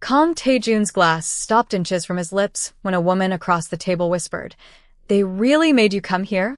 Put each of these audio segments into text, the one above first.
Kang Tae-jun's glass stopped inches from his lips when a woman across the table whispered, "They really made you come here?"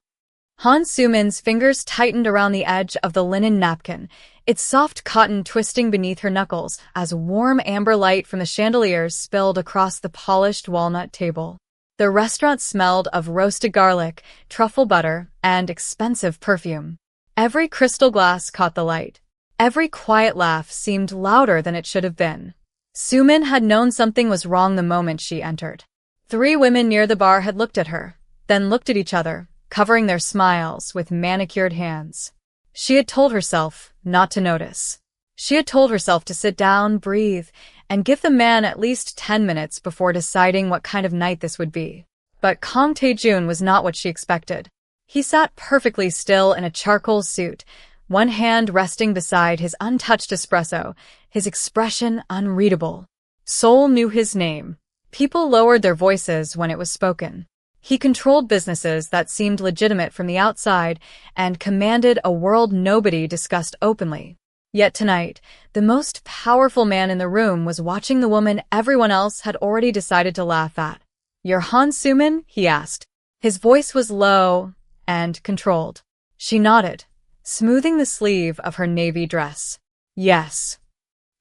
Han Soo-min's fingers tightened around the edge of the linen napkin, its soft cotton twisting beneath her knuckles as warm amber light from the chandeliers spilled across the polished walnut table. The restaurant smelled of roasted garlic, truffle butter, and expensive perfume. Every crystal glass caught the light. Every quiet laugh seemed louder than it should have been. Soo-min had known something was wrong the moment she entered. 3 women near the bar had looked at her, then looked at each other, covering their smiles with manicured hands. She had told herself not to notice. She had told herself to sit down, breathe, and give the man at least 10 minutes before deciding what kind of night this would be. But Kang Tae-jun was not what she expected. He sat perfectly still in a charcoal suit, one hand resting beside his untouched espresso, his expression unreadable. Seoul knew his name. People lowered their voices when it was spoken. He controlled businesses that seemed legitimate from the outside and commanded a world nobody discussed openly. Yet tonight, the most powerful man in the room was watching the woman everyone else had already decided to laugh at. "You're Han Soo-min?" he asked. His voice was low and controlled. She nodded, smoothing the sleeve of her navy dress. "Yes."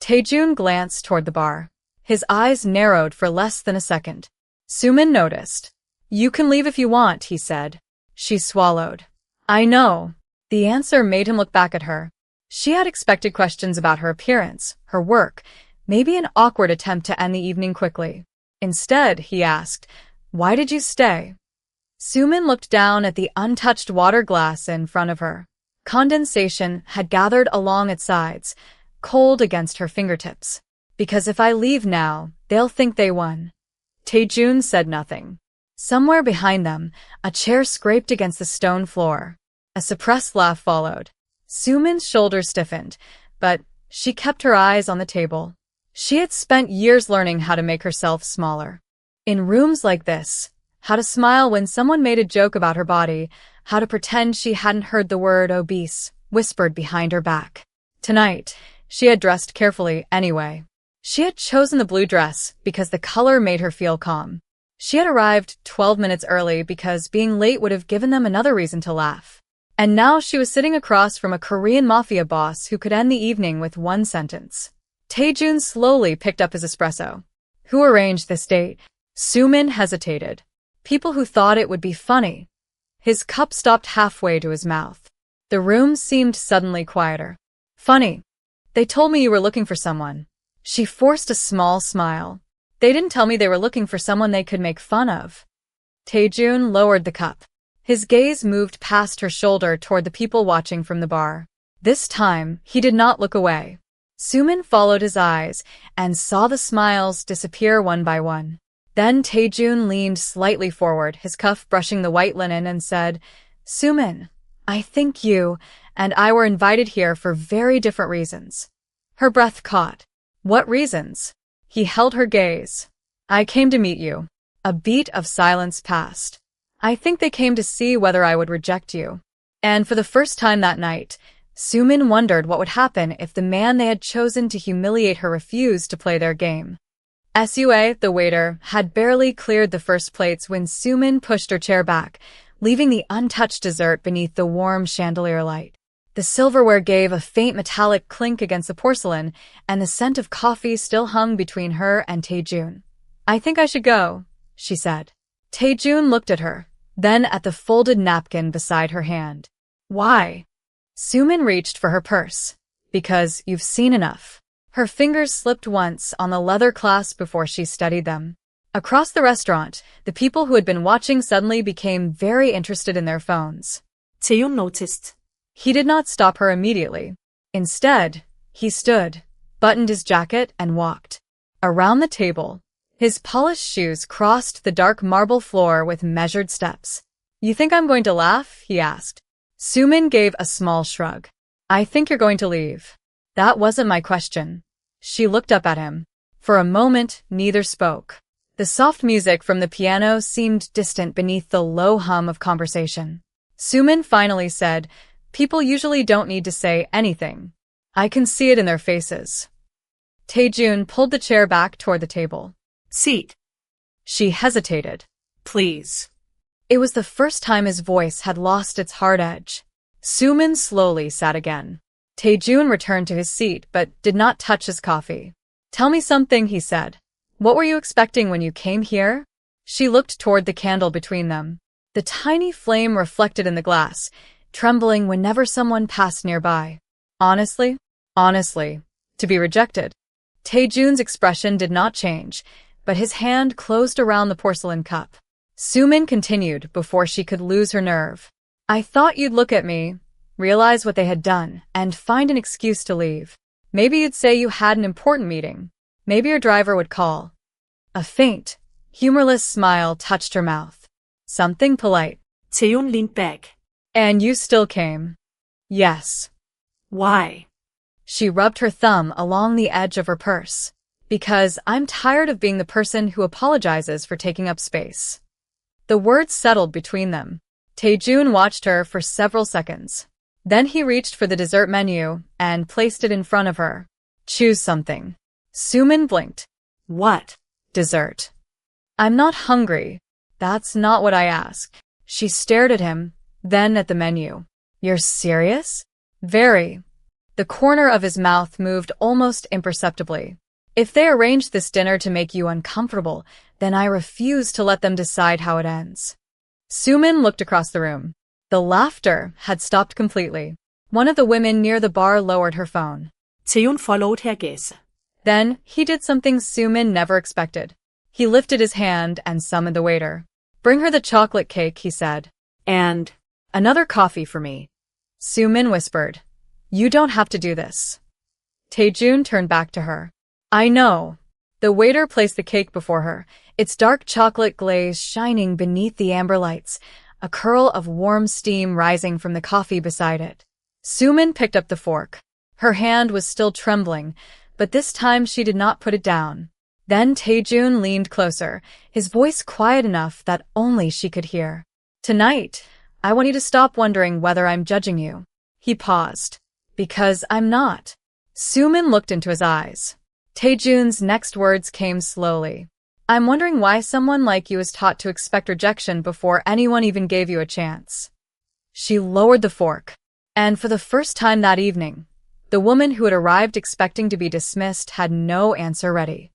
Tae-jun glanced toward the bar. His eyes narrowed for less than a second. Soo-min noticed. "You can leave if you want," he said. She swallowed. "I know." The answer made him look back at her. She had expected questions about her appearance, her work, maybe an awkward attempt to end the evening quickly. Instead, he asked, "Why did you stay?" Soo-min looked down at the untouched water glass in front of her. Condensation had gathered along its sides, cold against her fingertips. "Because if I leave now, they'll think they won." Tae-jun said nothing. Somewhere behind them, a chair scraped against the stone floor. A suppressed laugh followed. Soo-min's shoulders stiffened, but she kept her eyes on the table. She had spent years learning how to make herself smaller. In rooms like this, how to smile when someone made a joke about her body, how to pretend she hadn't heard the word obese whispered behind her back. Tonight, she had dressed carefully anyway. She had chosen the blue dress because the color made her feel calm. She had arrived 12 minutes early because being late would have given them another reason to laugh. And now she was sitting across from a Korean Mafia boss who could end the evening with one sentence. Tae-jun slowly picked up his espresso. "Who arranged this date?" Soo-min hesitated. "People who thought it would be funny." His cup stopped halfway to his mouth. The room seemed suddenly quieter. "Funny. They told me you were looking for someone." She forced a small smile. "They didn't tell me they were looking for someone they could make fun of." Tae-jun lowered the cup. His gaze moved past her shoulder toward the people watching from the bar. This time, he did not look away. Soo-min followed his eyes and saw the smiles disappear one by one. Then Tae-jun leaned slightly forward, his cuff brushing the white linen, and said, "Soo-min, I think you and I were invited here for very different reasons." Her breath caught. "What reasons?" He held her gaze. "I came to meet you." A beat of silence passed. "I think they came to see whether I would reject you." And for the first time that night, Soo-min wondered what would happen if the man they had chosen to humiliate her refused to play their game. Sua, the waiter, had barely cleared the first plates when Soo-min pushed her chair back, leaving the untouched dessert beneath the warm chandelier light. The silverware gave a faint metallic clink against the porcelain, and the scent of coffee still hung between her and Tae-jun. "I think I should go," she said. Tae-jun looked at her, then at the folded napkin beside her hand. "Why?" Soo-min reached for her purse. "Because you've seen enough." Her fingers slipped once on the leather clasp before she studied them. Across the restaurant, the people who had been watching suddenly became very interested in their phones. Tae-jun noticed. He did not stop her immediately. Instead, he stood, buttoned his jacket, and walked around the table. His polished shoes crossed the dark marble floor with measured steps. "You think I'm going to laugh?" he asked. Soo-min gave a small shrug. "I think you're going to leave." "That wasn't my question." She looked up at him. For a moment, neither spoke. The soft music from the piano seemed distant beneath the low hum of conversation. Soo-min finally said, "People usually don't need to say anything. I can see it in their faces." Tae-jun pulled the chair back toward the table. Seat. She hesitated. Please. It was the first time his voice had lost its hard edge. Soo-min slowly sat again. Tae-jun returned to his seat but did not touch his coffee. Tell me something, he said. What were you expecting when you came here? She looked toward the candle between them. The tiny flame reflected in the glass, trembling whenever someone passed nearby. Honestly, to be rejected. Tae-jun's expression did not change, but his hand closed around the porcelain cup. Soo-min continued before she could lose her nerve. I thought you'd look at me, realize what they had done, and find an excuse to leave. Maybe you'd say you had an important meeting. Maybe your driver would call. A faint, humorless smile touched her mouth. Something polite. Tae-jun leaned back. And you still came. Yes. Why? She rubbed her thumb along the edge of her purse. Because I'm tired of being the person who apologizes for taking up space. The words settled between them. Tae-jun watched her for several seconds. Then he reached for the dessert menu and placed it in front of her. Choose something. Soo-min blinked. What? Dessert. I'm not hungry. That's not what I asked. She stared at him, then at the menu. You're serious? Very. The corner of his mouth moved almost imperceptibly. If they arranged this dinner to make you uncomfortable, then I refuse to let them decide how it ends. Soo-min looked across the room. The laughter had stopped completely. One of the women near the bar lowered her phone. Tae-jun followed her gaze. Then, he did something Soo-min never expected. He lifted his hand and summoned the waiter. Bring her the chocolate cake, he said. And another coffee for me. Soo-min whispered. You don't have to do this. Tae-jun turned back to her. I know. The waiter placed the cake before her, its dark chocolate glaze shining beneath the amber lights, a curl of warm steam rising from the coffee beside it. Soo-min picked up the fork. Her hand was still trembling, but this time she did not put it down. Then Tae-jun leaned closer, his voice quiet enough that only she could hear. Tonight, I want you to stop wondering whether I'm judging you. He paused. Because I'm not. Soo-min looked into his eyes. Tae-jun's next words came slowly. I'm wondering why someone like you is taught to expect rejection before anyone even gave you a chance. She lowered the fork. And for the first time that evening, the woman who had arrived expecting to be dismissed had no answer ready.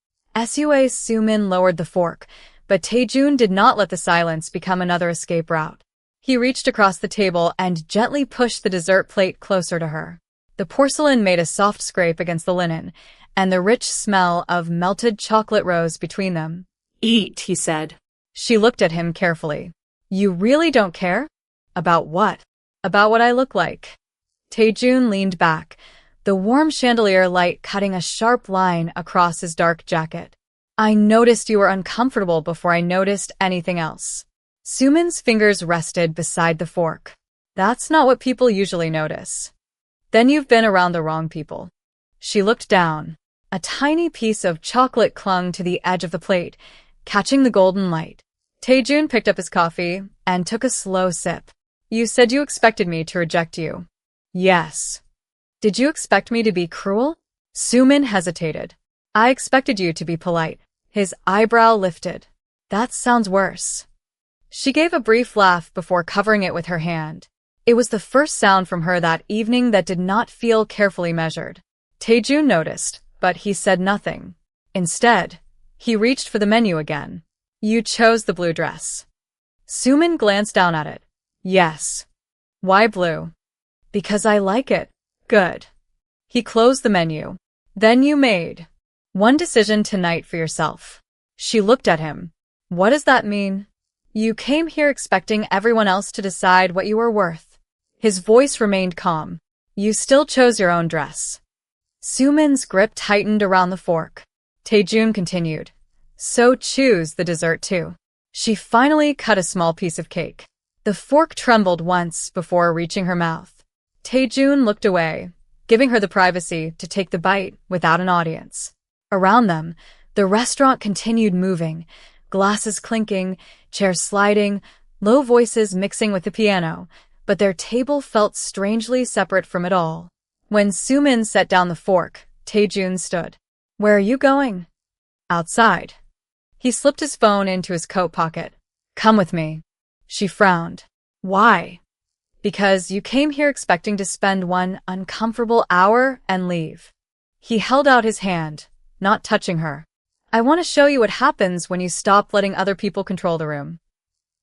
Soo-min lowered the fork, but Tae-jun did not let the silence become another escape route. He reached across the table and gently pushed the dessert plate closer to her. The porcelain made a soft scrape against the linen, and the rich smell of melted chocolate rose between them. Eat, he said. She looked at him carefully. You really don't care? About what? About what I look like. Tae-jun leaned back, the warm chandelier light cutting a sharp line across his dark jacket. I noticed you were uncomfortable before I noticed anything else. Soo-min's fingers rested beside the fork. That's not what people usually notice. Then you've been around the wrong people. She looked down. A tiny piece of chocolate clung to the edge of the plate, catching the golden light. Tae-jun picked up his coffee and took a slow sip. You said you expected me to reject you. Yes. Did you expect me to be cruel? Soo-min hesitated. I expected you to be polite. His eyebrow lifted. That sounds worse. She gave a brief laugh before covering it with her hand. It was the first sound from her that evening that did not feel carefully measured. Tae-jun noticed, but he said nothing. Instead, he reached for the menu again. You chose the blue dress. Soo-min glanced down at it. Yes. Why blue? Because I like it. Good. He closed the menu. Then you made one decision tonight for yourself. She looked at him. What does that mean? You came here expecting everyone else to decide what you were worth. His voice remained calm. You still chose your own dress. Soo-min's grip tightened around the fork. Tae-jun continued. So choose the dessert too. She finally cut a small piece of cake. The fork trembled once before reaching her mouth. Tae-jun looked away, giving her the privacy to take the bite without an audience. Around them, the restaurant continued moving, glasses clinking, chairs sliding, low voices mixing with the piano, but their table felt strangely separate from it all. When Soo-min set down the fork, Tae-jun stood. Where are you going? Outside. He slipped his phone into his coat pocket. Come with me. She frowned. Why? Because you came here expecting to spend one uncomfortable hour and leave. He held out his hand, not touching her. I want to show you what happens when you stop letting other people control the room.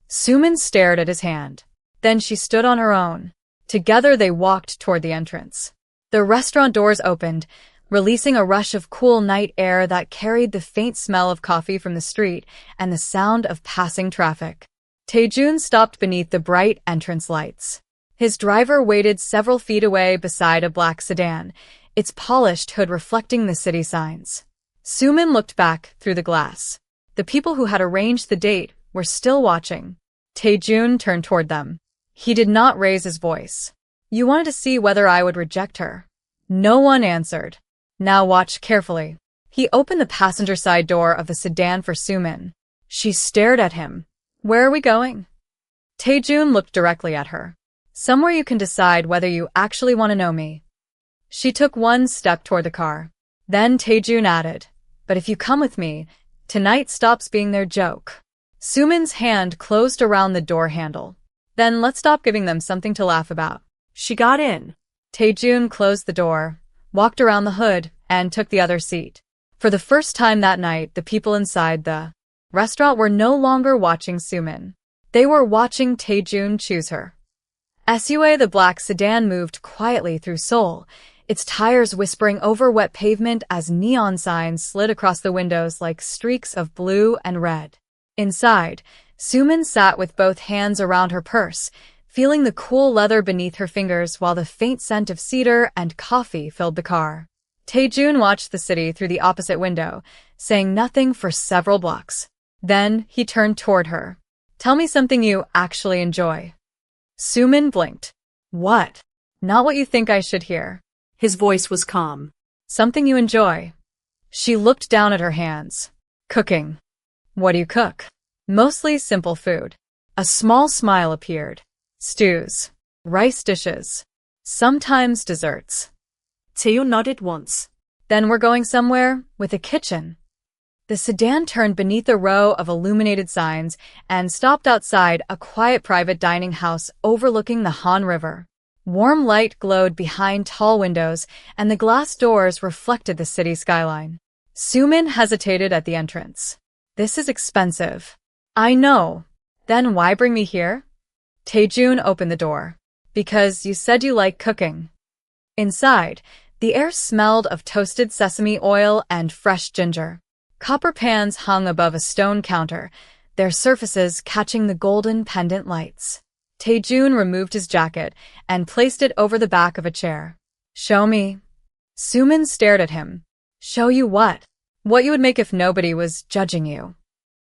Soo-min stared at his hand. Then she stood on her own. Together they walked toward the entrance. The restaurant doors opened, releasing a rush of cool night air that carried the faint smell of coffee from the street and the sound of passing traffic. Tae-jun stopped beneath the bright entrance lights. His driver waited several feet away beside a black sedan, its polished hood reflecting the city signs. Soo-min looked back through the glass. The people who had arranged the date were still watching. Tae-jun turned toward them. He did not raise his voice. You wanted to see whether I would reject her. No one answered. Now watch carefully. He opened the passenger side door of the sedan for Soo-min. She stared at him. Where are we going? Tae-jun looked directly at her. Somewhere you can decide whether you actually want to know me. She took one step toward the car. Then Tae-jun added, but if you come with me, tonight stops being their joke. Soo-min's hand closed around the door handle. Then let's stop giving them something to laugh about. She got in. Tae-jun closed the door, walked around the hood, and took the other seat. For the first time that night, the people inside the restaurant were no longer watching Soo-min. They were watching Tae-jun choose her. SUA, the black sedan, moved quietly through Seoul, its tires whispering over wet pavement as neon signs slid across the windows like streaks of blue and red. Inside, Soo-min sat with both hands around her purse, feeling the cool leather beneath her fingers while the faint scent of cedar and coffee filled the car. Tae-jun watched the city through the opposite window, saying nothing for several blocks. Then he turned toward her. Tell me something you actually enjoy. Soo-min blinked. What? Not what you think I should hear. His voice was calm. Something you enjoy. She looked down at her hands. Cooking. What do you cook? Mostly simple food. A small smile appeared. Stews. Rice dishes. Sometimes desserts. Tae-jun nodded once. Then we're going somewhere with a kitchen. The sedan turned beneath a row of illuminated signs and stopped outside a quiet private dining house overlooking the Han River. Warm light glowed behind tall windows, and the glass doors reflected the city skyline. Soo-min hesitated at the entrance. This is expensive. I know. Then why bring me here? Tae-jun opened the door. Because you said you like cooking. Inside, the air smelled of toasted sesame oil and fresh ginger. Copper pans hung above a stone counter, their surfaces catching the golden pendant lights. Tae-jun removed his jacket and placed it over the back of a chair. Show me. Soo-min stared at him. Show you what? What you would make if nobody was judging you.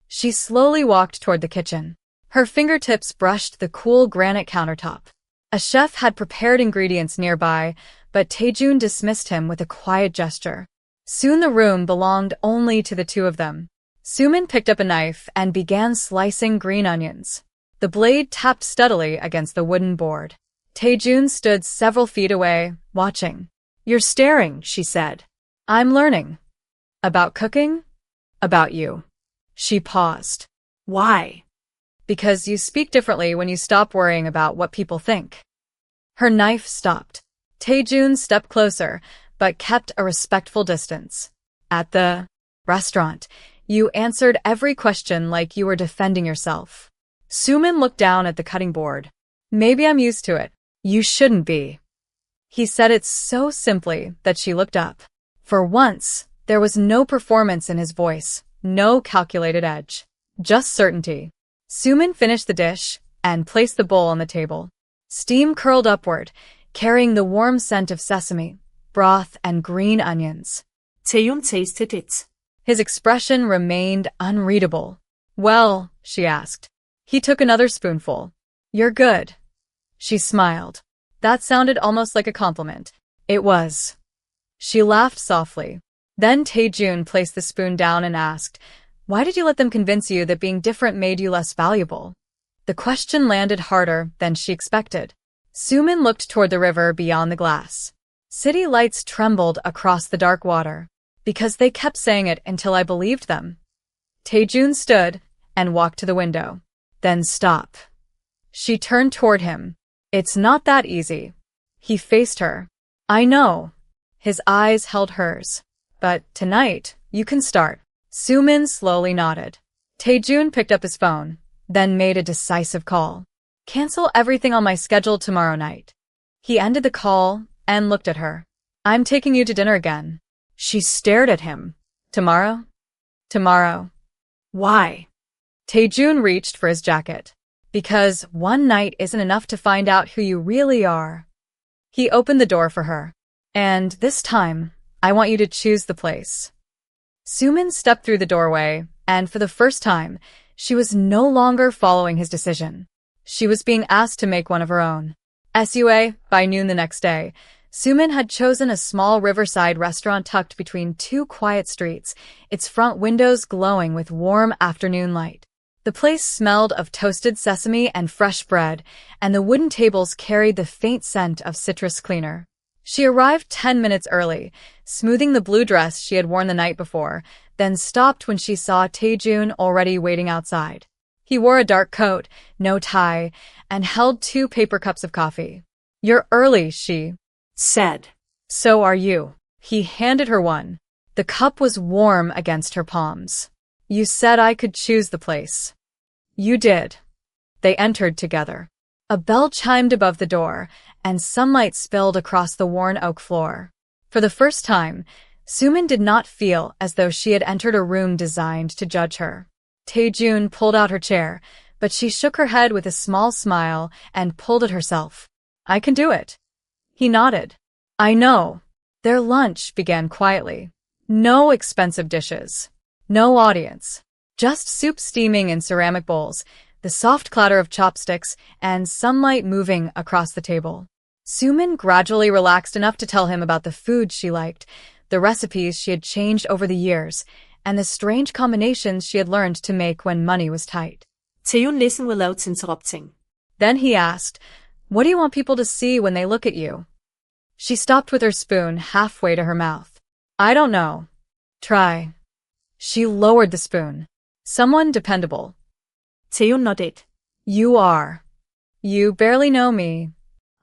She slowly walked toward the kitchen. Her fingertips brushed the cool granite countertop. A chef had prepared ingredients nearby, but Tae-jun dismissed him with a quiet gesture. Soon the room belonged only to the two of them. Soo-min picked up a knife and began slicing green onions. The blade tapped steadily against the wooden board. Tae-jun stood several feet away, watching. You're staring, she said. I'm learning. About cooking? About you. She paused. Why? Because you speak differently when you stop worrying about what people think. Her knife stopped. Tae-jun stepped closer, but kept a respectful distance. At the restaurant, you answered every question like you were defending yourself. Soo-min looked down at the cutting board. Maybe I'm used to it. You shouldn't be. He said it so simply that she looked up. For once, there was no performance in his voice, no calculated edge, just certainty. Soo-min finished the dish and placed the bowl on the table. Steam curled upward, carrying the warm scent of sesame, broth, and green onions. Tae-jun tasted it. His expression remained unreadable. Well, she asked. He took another spoonful. You're good. She smiled. That sounded almost like a compliment. It was. She laughed softly. Then Tae-jun placed the spoon down and asked, why did you let them convince you that being different made you less valuable? The question landed harder than she expected. Soo-min looked toward the river beyond the glass. City lights trembled across the dark water. Because they kept saying it until I believed them. Tae-jun stood and walked to the window. Then stop. She turned toward him. It's not that easy. He faced her. I know. His eyes held hers. But tonight, you can start. Soo-min slowly nodded. Tae-jun picked up his phone, then made a decisive call. Cancel everything on my schedule tomorrow night. He ended the call and looked at her. I'm taking you to dinner again. She stared at him. Tomorrow? Tomorrow. Why? Tae-jun reached for his jacket. Because one night isn't enough to find out who you really are. He opened the door for her. And this time, I want you to choose the place. Soo-min stepped through the doorway, and for the first time, she was no longer following his decision. She was being asked to make one of her own. By noon the next day, Soo-min had chosen a small riverside restaurant tucked between two quiet streets, its front windows glowing with warm afternoon light. The place smelled of toasted sesame and fresh bread, and the wooden tables carried the faint scent of citrus cleaner. She arrived 10 minutes early, smoothing the blue dress she had worn the night before, then stopped when she saw Tae-jun already waiting outside. He wore a dark coat, no tie, and held 2 paper cups of coffee. You're early, she said. So are you. He handed her one. The cup was warm against her palms. You said I could choose the place. You did. They entered together. A bell chimed above the door, and sunlight spilled across the worn oak floor. For the first time, Soo-min did not feel as though she had entered a room designed to judge her. Tae-jun pulled out her chair, but she shook her head with a small smile and pulled it herself. I can do it. He nodded. I know. Their lunch began quietly. No expensive dishes. No audience. Just soup steaming in ceramic bowls, the soft clatter of chopsticks, and sunlight moving across the table. Soo-min gradually relaxed enough to tell him about the food she liked, the recipes she had changed over the years, and the strange combinations she had learned to make when money was tight. Tae-jun listened without interrupting. Then he asked, What do you want people to see when they look at you? She stopped with her spoon halfway to her mouth. I don't know. Try. She lowered the spoon. Someone dependable. Tae-jun nodded. You are. You barely know me.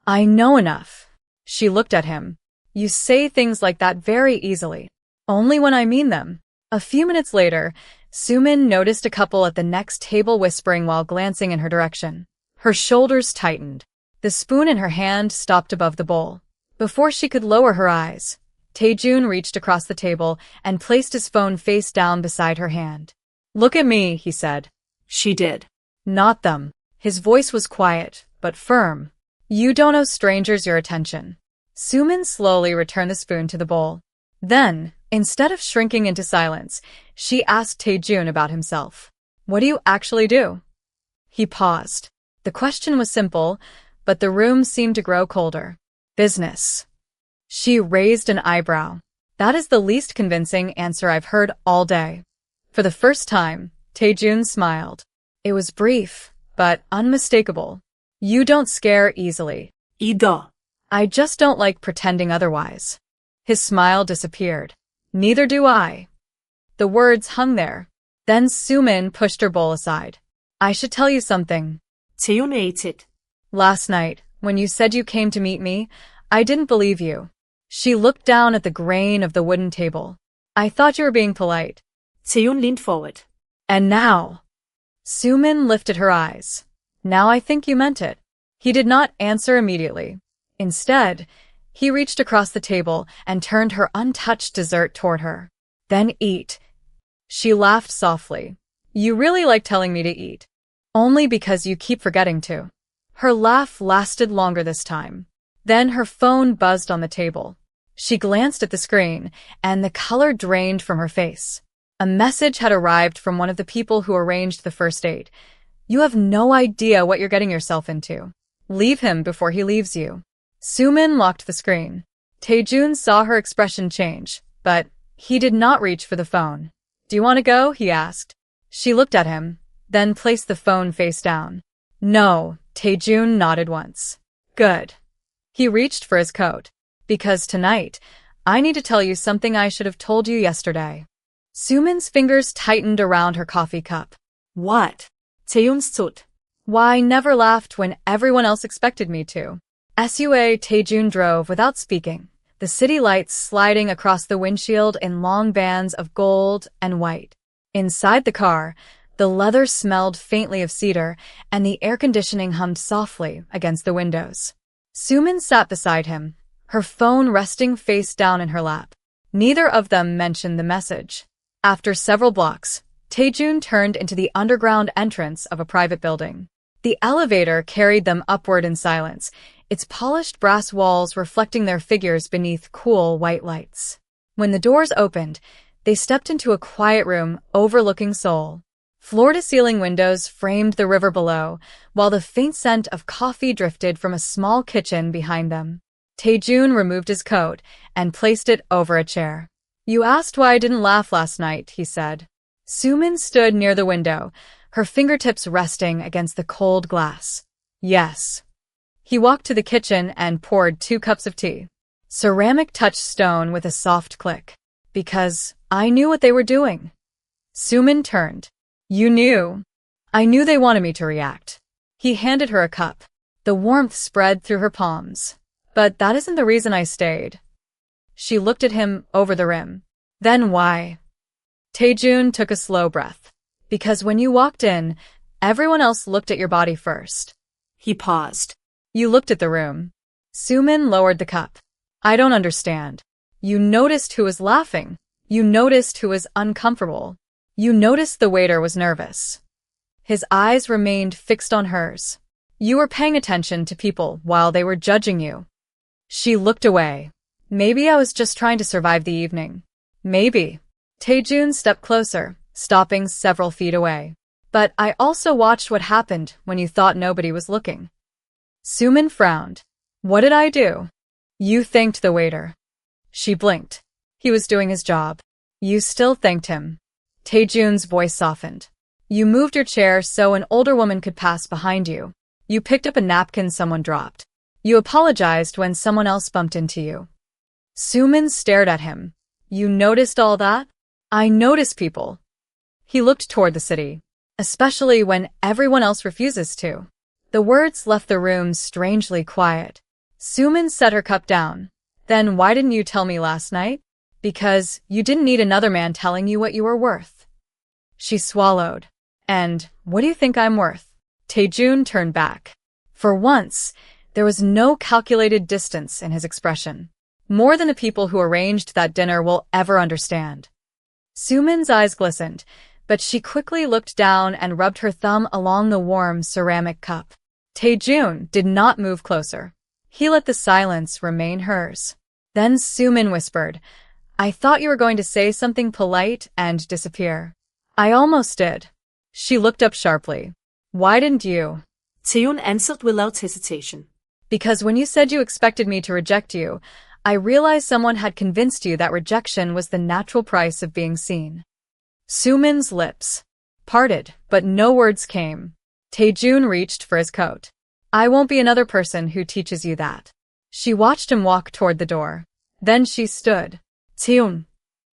I know enough. She looked at him. You say things like that very easily. Only when I mean them. A few minutes later, Soo-min noticed a couple at the next table whispering while glancing in her direction. Her shoulders tightened. The spoon in her hand stopped above the bowl. Before she could lower her eyes, Tae-jun reached across the table and placed his phone face down beside her hand. Look at me, he said. She did. Not them. His voice was quiet, but firm. You don't owe strangers your attention. Soo-min slowly returned the spoon to the bowl. Then, instead of shrinking into silence, she asked Tae-jun about himself. What do you actually do? He paused. The question was simple, but the room seemed to grow colder. Business. She raised an eyebrow. That is the least convincing answer I've heard all day. For the first time, Tae-jun smiled. It was brief, but unmistakable. You don't scare easily. Either. I just don't like pretending otherwise. His smile disappeared. Neither do I. The words hung there. Then Soo-min pushed her bowl aside. I should tell you something. Tae-jun ate it. Last night, when you said you came to meet me, I didn't believe you. She looked down at the grain of the wooden table. I thought you were being polite. Tae-jun leaned forward. And now? Soo-min lifted her eyes. Now I think you meant it. He did not answer immediately. Instead, he reached across the table and turned her untouched dessert toward her. Then eat. She laughed softly. You really like telling me to eat. Only because you keep forgetting to. Her laugh lasted longer this time. Then her phone buzzed on the table. She glanced at the screen, and the color drained from her face. A message had arrived from one of the people who arranged the first date. You have no idea what you're getting yourself into. Leave him before he leaves you. Soo-min locked the screen. Tae-jun saw her expression change, but he did not reach for the phone. Do you want to go? He asked. She looked at him, then placed the phone face down. No, Tae-jun nodded once. Good. He reached for his coat. Because tonight, I need to tell you something I should have told you yesterday. Soo-min's fingers tightened around her coffee cup. What? Tae-jun stood. Why, I never laughed when everyone else expected me to. Tae-jun drove without speaking, the city lights sliding across the windshield in long bands of gold and white. Inside the car, the leather smelled faintly of cedar, and the air conditioning hummed softly against the windows. Soo-min sat beside him, her phone resting face down in her lap. Neither of them mentioned the message. After several blocks, Tae-jun turned into the underground entrance of a private building. The elevator carried them upward in silence, its polished brass walls reflecting their figures beneath cool white lights. When the doors opened, they stepped into a quiet room overlooking Seoul. Floor-to-ceiling windows framed the river below, while the faint scent of coffee drifted from a small kitchen behind them. Tae-jun removed his coat and placed it over a chair. You asked why I didn't laugh last night, he said. Soo-min stood near the window, her fingertips resting against the cold glass. Yes. He walked to the kitchen and poured 2 cups of tea. Ceramic touched stone with a soft click. Because I knew what they were doing. Soo-min turned. You knew. I knew they wanted me to react. He handed her a cup. The warmth spread through her palms. But that isn't the reason I stayed. She looked at him over the rim. Then why? Tae-jun took a slow breath. Because when you walked in, everyone else looked at your body first. He paused. You looked at the room. Soo-min lowered the cup. I don't understand. You noticed who was laughing. You noticed who was uncomfortable. You noticed the waiter was nervous. His eyes remained fixed on hers. You were paying attention to people while they were judging you. She looked away. Maybe I was just trying to survive the evening. Maybe. Tae-jun stepped closer, stopping several feet away. But I also watched what happened when you thought nobody was looking. Soo-min frowned. What did I do? You thanked the waiter. She blinked. He was doing his job. You still thanked him. Tae-jun's voice softened. You moved your chair so an older woman could pass behind you. You picked up a napkin someone dropped. You apologized when someone else bumped into you. Soo-min stared at him. You noticed all that? I notice people. He looked toward the city, especially when everyone else refuses to. The words left the room strangely quiet. Soo-min set her cup down. Then why didn't you tell me last night? Because you didn't need another man telling you what you were worth. She swallowed. And what do you think I'm worth? Tae-jun turned back. For once, there was no calculated distance in his expression. More than the people who arranged that dinner will ever understand. Soo-min's eyes glistened, but she quickly looked down and rubbed her thumb along the warm ceramic cup. Tae-jun did not move closer. He let the silence remain hers. Then Soo-min whispered, I thought you were going to say something polite and disappear. I almost did. She looked up sharply. Why didn't you? Tae-jun answered without hesitation. Because when you said you expected me to reject you, I realized someone had convinced you that rejection was the natural price of being seen. Soo-min's lips parted, but no words came. Tae-jun reached for his coat. I won't be another person who teaches you that. She watched him walk toward the door. Then she stood. Tae-jun.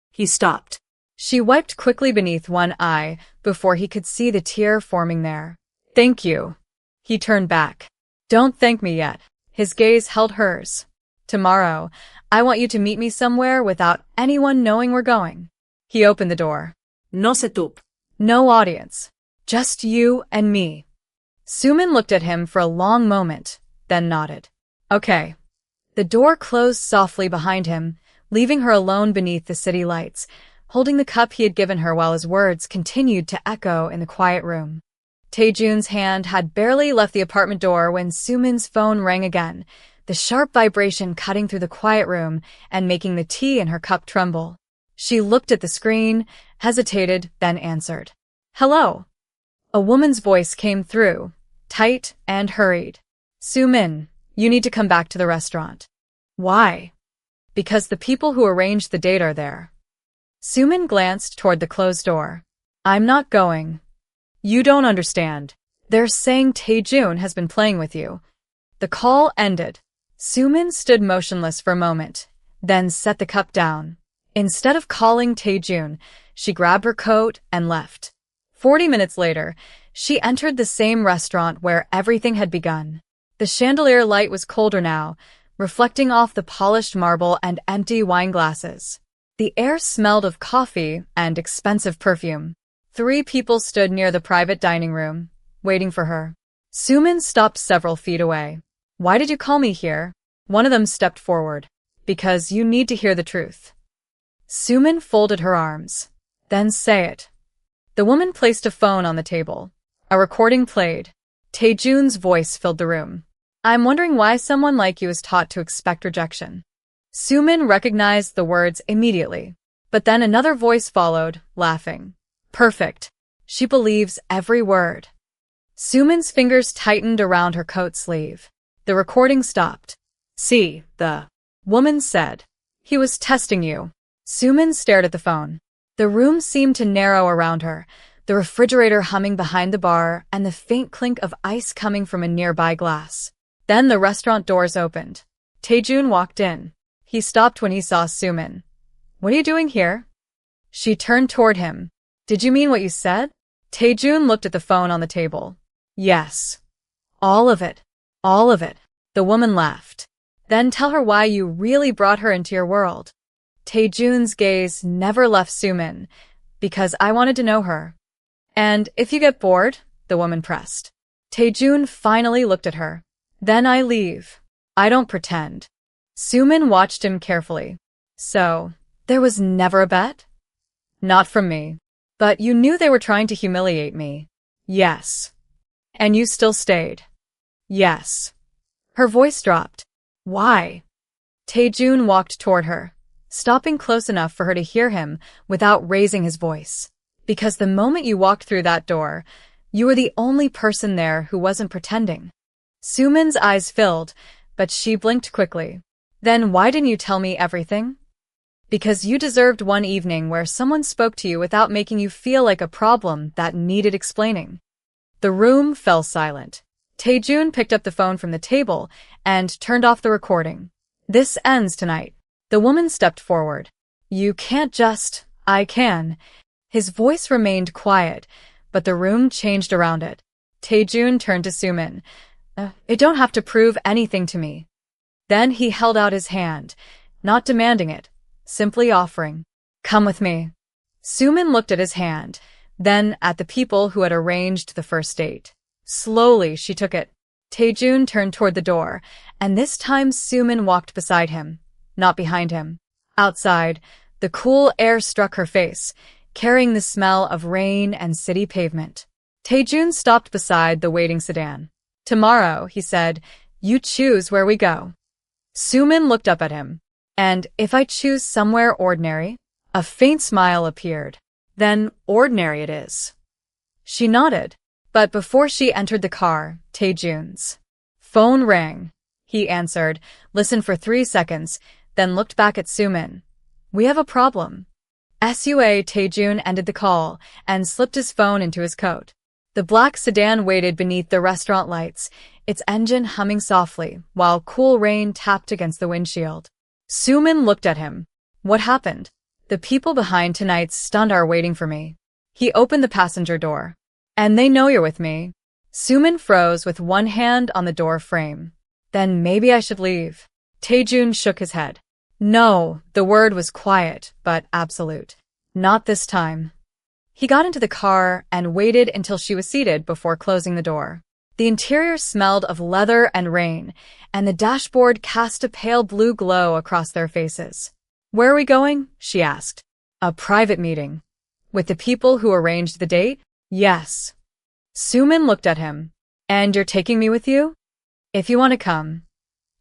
He stopped. She wiped quickly beneath one eye before he could see the tear forming there. Thank you. He turned back. Don't thank me yet. His gaze held hers. Tomorrow, I want you to meet me somewhere without anyone knowing we're going. He opened the door. No setup. No audience. Just you and me. Soo-min looked at him for a long moment, then nodded. Okay. The door closed softly behind him, leaving her alone beneath the city lights, holding the cup he had given her while his words continued to echo in the quiet room. Tae-jun's hand had barely left the apartment door when Soo-min's phone rang again, the sharp vibration cutting through the quiet room and making the tea in her cup tremble. She looked at the screen, hesitated, then answered. Hello. A woman's voice came through, tight and hurried. Soo-min, you need to come back to the restaurant. Why? Because the people who arranged the date are there. Soo-min glanced toward the closed door. I'm not going. You don't understand. They're saying Tae-jun has been playing with you. The call ended. Soo-min stood motionless for a moment, then set the cup down. Instead of calling Tae-jun, she grabbed her coat and left. 40 minutes later, she entered the same restaurant where everything had begun. The chandelier light was colder now, reflecting off the polished marble and empty wine glasses. The air smelled of coffee and expensive perfume. 3 people stood near the private dining room, waiting for her. Soo-min stopped several feet away. "Why did you call me here?" One of them stepped forward. "Because you need to hear the truth." Soo-min folded her arms. "Then say it." The woman placed a phone on the table. A recording played. Tae-jun's voice filled the room. "I'm wondering why someone like you is taught to expect rejection." Soo-min recognized the words immediately. But then another voice followed, laughing. "Perfect. She believes every word." Soo-min's fingers tightened around her coat sleeve. The recording stopped. "See, the woman said. He was testing you." Soo-min stared at the phone. The room seemed to narrow around her, the refrigerator humming behind the bar and the faint clink of ice coming from a nearby glass. Then the restaurant doors opened. Tae-jun walked in. He stopped when he saw Soo-min. "What are you doing here?" She turned toward him. "Did you mean what you said?" Tae-jun looked at the phone on the table. "Yes. All of it. All of it." The woman laughed. "Then tell her why you really brought her into your world." Tae-jun's gaze never left Soo-min. "Because I wanted to know her." "And if you get bored?" the woman pressed. Tae-jun finally looked at her. "Then I leave. I don't pretend." Soo-min watched him carefully. "So, there was never a bet?" "Not from me." "But you knew they were trying to humiliate me." "Yes." "And you still stayed?" "Yes." Her voice dropped. "Why?" Tae-jun walked toward her, stopping close enough for her to hear him without raising his voice. "Because the moment you walked through that door, you were the only person there who wasn't pretending." Soo-min's eyes filled, but she blinked quickly. "Then why didn't you tell me everything?" "Because you deserved one evening where someone spoke to you without making you feel like a problem that needed explaining." The room fell silent. Tae-jun picked up the phone from the table and turned off the recording. "This ends tonight." The woman stepped forward. "You can't just—" "I can." His voice remained quiet, but the room changed around it. Tae-jun turned to Soo-min. "It don't have to prove anything to me." Then he held out his hand, not demanding it, simply offering. "Come with me." Soo-min looked at his hand, then at the people who had arranged the first date. Slowly, she took it. Tae-jun turned toward the door, and this time Soo-min walked beside him, not behind him. Outside, the cool air struck her face, carrying the smell of rain and city pavement. Tae-jun stopped beside the waiting sedan. "Tomorrow," he said, "you choose where we go." Soo-min looked up at him. "And if I choose somewhere ordinary?" A faint smile appeared. "Then ordinary it is." She nodded. But before she entered the car, Tae-jun's phone rang. He answered, listened for 3 seconds, then looked back at Soo-min. "We have a problem." Tae-jun ended the call and slipped his phone into his coat. The black sedan waited beneath the restaurant lights, its engine humming softly, while cool rain tapped against the windshield. Soo-min looked at him. "What happened?" "The people behind tonight's stunt are waiting for me." He opened the passenger door. "And they know you're with me." Soo-min froze with one hand on the door frame. "Then maybe I should leave." Tae-jun shook his head. "No," the word was quiet, but absolute. "Not this time." He got into the car and waited until she was seated before closing the door. The interior smelled of leather and rain, and the dashboard cast a pale blue glow across their faces. "Where are we going?" she asked. "A private meeting." "With the people who arranged the date?" "Yes." Soo-min looked at him. "And you're taking me with you?" "If you want to come."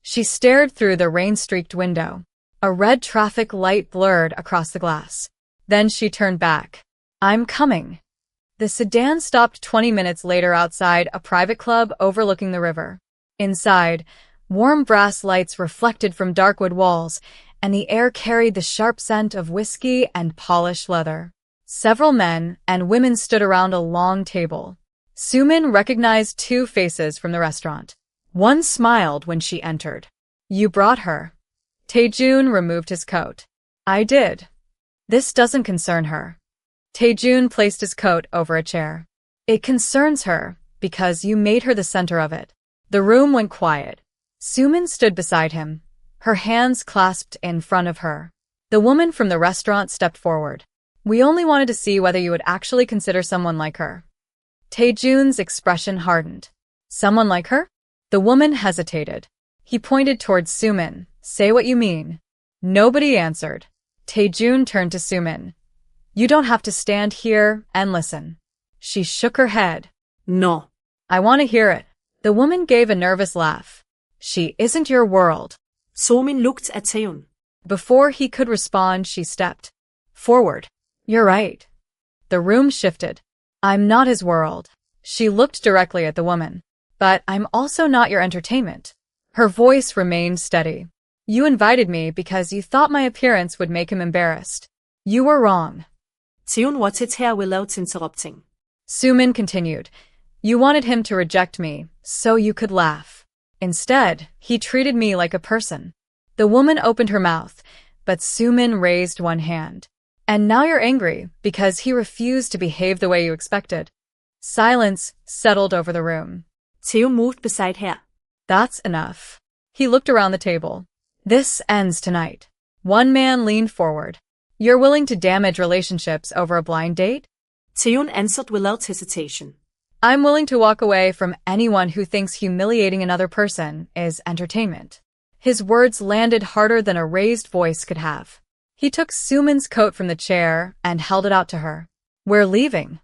She stared through the rain-streaked window. A red traffic light blurred across the glass. Then she turned back. "I'm coming." The sedan stopped 20 minutes later outside a private club overlooking the river. Inside, warm brass lights reflected from dark wood walls, and the air carried the sharp scent of whiskey and polished leather. Several men and women stood around a long table. Soo-min recognized 2 faces from the restaurant. One smiled when she entered. "You brought her." Tae-jun removed his coat. I did. This doesn't concern her. Tae-jun placed his coat over a chair. It concerns her, because you made her the center of it. The room went quiet. Soo-min stood beside him, her hands clasped in front of her. The woman from the restaurant stepped forward. We only wanted to see whether you would actually consider someone like her. Tae-jun's expression hardened. Someone like her? The woman hesitated. He pointed towards Soo-min. Say what you mean. Nobody answered. Tae-jun turned to Soo-min. You don't have to stand here and listen. She shook her head. No. I want to hear it. The woman gave a nervous laugh. She isn't your world. Soo-min looked at Tae-jun. Before he could respond, she stepped forward. You're right. The room shifted. I'm not his world. She looked directly at the woman. But I'm also not your entertainment. Her voice remained steady. You invited me because you thought my appearance would make him embarrassed. You were wrong. Tae-jun var tæt her without interrupting. Soo-min continued. You wanted him to reject me, so you could laugh. Instead, he treated me like a person. The woman opened her mouth, but Soo-min raised one hand. And now you're angry because he refused to behave the way you expected. Silence settled over the room. Tae-jun moved beside her. That's enough. He looked around the table. This ends tonight. One man leaned forward. You're willing to damage relationships over a blind date? Tae-jun answered without hesitation. I'm willing to walk away from anyone who thinks humiliating another person is entertainment. His words landed harder than a raised voice could have. He took Soo-min's coat from the chair and held it out to her. We're leaving.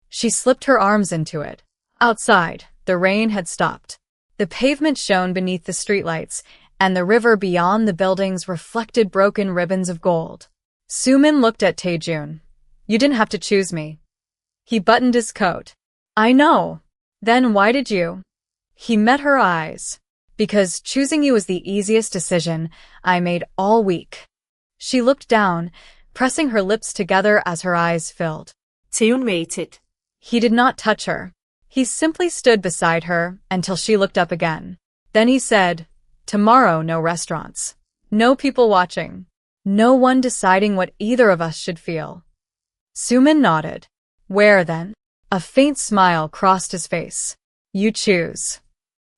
She slipped her arms into it. Outside, the rain had stopped. The pavement shone beneath the streetlights, and the river beyond the buildings reflected broken ribbons of gold. Soo-min looked at Tae-jun. You didn't have to choose me. He buttoned his coat. I know. Then why did you? He met her eyes. Because choosing you was the easiest decision I made all week. She looked down, pressing her lips together as her eyes filled. Tae-jun waited. He did not touch her. He simply stood beside her until she looked up again. Then he said, tomorrow no restaurants. No people watching. No one deciding what either of us should feel. Soo-min nodded. Where then? A faint smile crossed his face. You choose.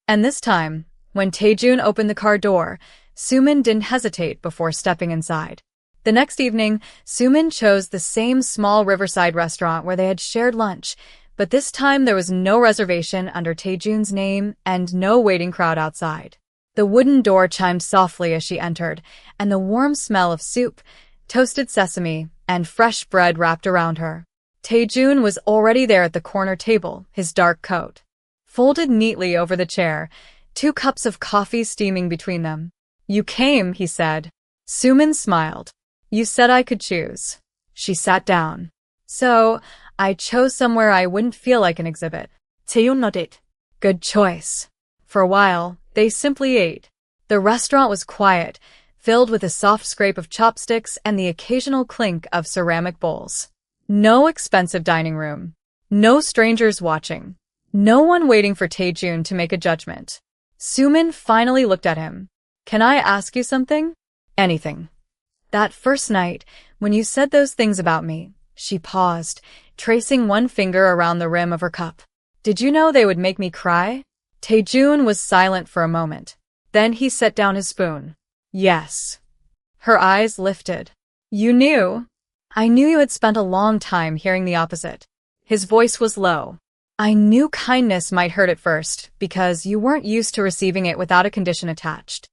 And this time, when Tae-jun opened the car door, Soo-min didn't hesitate before stepping inside. The next evening, Soo-min chose the same small riverside restaurant where they had shared lunch, but this time there was no reservation under Tae-jun's name and no waiting crowd outside. The wooden door chimed softly as she entered, and the warm smell of soup, toasted sesame, and fresh bread wrapped around her. Tae-jun was already there at the corner table, his dark coat folded neatly over the chair, 2 cups of coffee steaming between them. You came, he said. Soo-min smiled. You said I could choose. She sat down. So, I chose somewhere I wouldn't feel like an exhibit. Tae-jun nodded. Good choice. For a while, they simply ate. The restaurant was quiet, filled with a soft scrape of chopsticks and the occasional clink of ceramic bowls. No expensive dining room. No strangers watching. No one waiting for Tae-jun to make a judgment. Soo-min finally looked at him. Can I ask you something? Anything. That first night, when you said those things about me, she paused, tracing one finger around the rim of her cup. Did you know they would make me cry? Tae-jun was silent for a moment. Then he set down his spoon. Yes. Her eyes lifted. You knew? I knew you had spent a long time hearing the opposite. His voice was low. I knew kindness might hurt at first, because you weren't used to receiving it without a condition attached.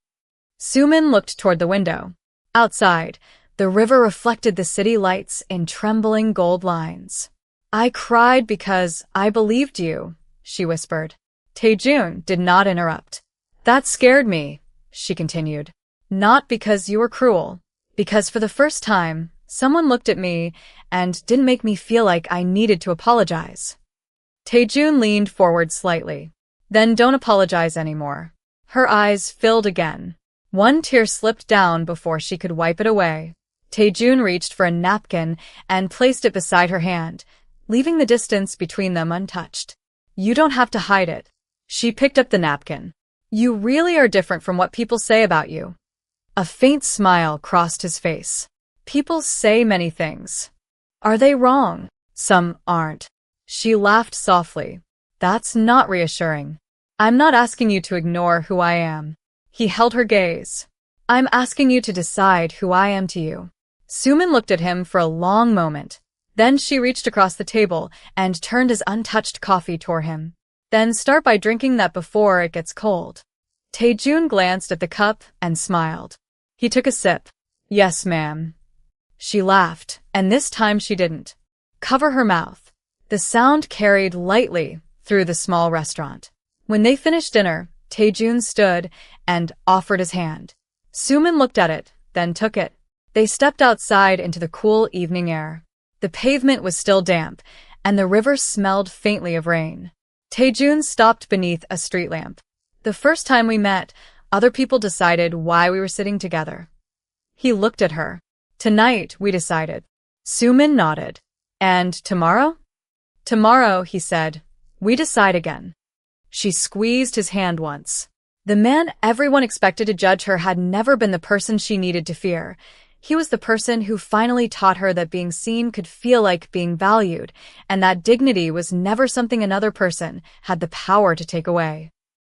Soo-min looked toward the window. Outside, the river reflected the city lights in trembling gold lines. I cried because I believed you, she whispered. Tae-jun did not interrupt. That scared me, she continued. Not because you were cruel. Because for the first time, someone looked at me and didn't make me feel like I needed to apologize. Tae-jun leaned forward slightly. Then don't apologize anymore. Her eyes filled again. One tear slipped down before she could wipe it away. Tae-jun reached for a napkin and placed it beside her hand, leaving the distance between them untouched. You don't have to hide it. She picked up the napkin. You really are different from what people say about you. A faint smile crossed his face. People say many things. Are they wrong? Some aren't. She laughed softly. That's not reassuring. I'm not asking you to ignore who I am. He held her gaze. I'm asking you to decide who I am to you. Soo-min looked at him for a long moment. Then she reached across the table and turned his untouched coffee toward him. Then start by drinking that before it gets cold. Tae-jun glanced at the cup and smiled. He took a sip. Yes, ma'am. She laughed, and this time she didn't cover her mouth. The sound carried lightly through the small restaurant. When they finished dinner, Tae-jun stood and offered his hand. Soo-min looked at it, then took it. They stepped outside into the cool evening air. The pavement was still damp, and the river smelled faintly of rain. Tae-jun stopped beneath a street lamp. The first time we met, other people decided why we were sitting together. He looked at her. Tonight, we decided. Soo-min nodded. And tomorrow? Tomorrow, he said, we decide again. She squeezed his hand once. The man everyone expected to judge her had never been the person she needed to fear. He was the person who finally taught her that being seen could feel like being valued, and that dignity was never something another person had the power to take away.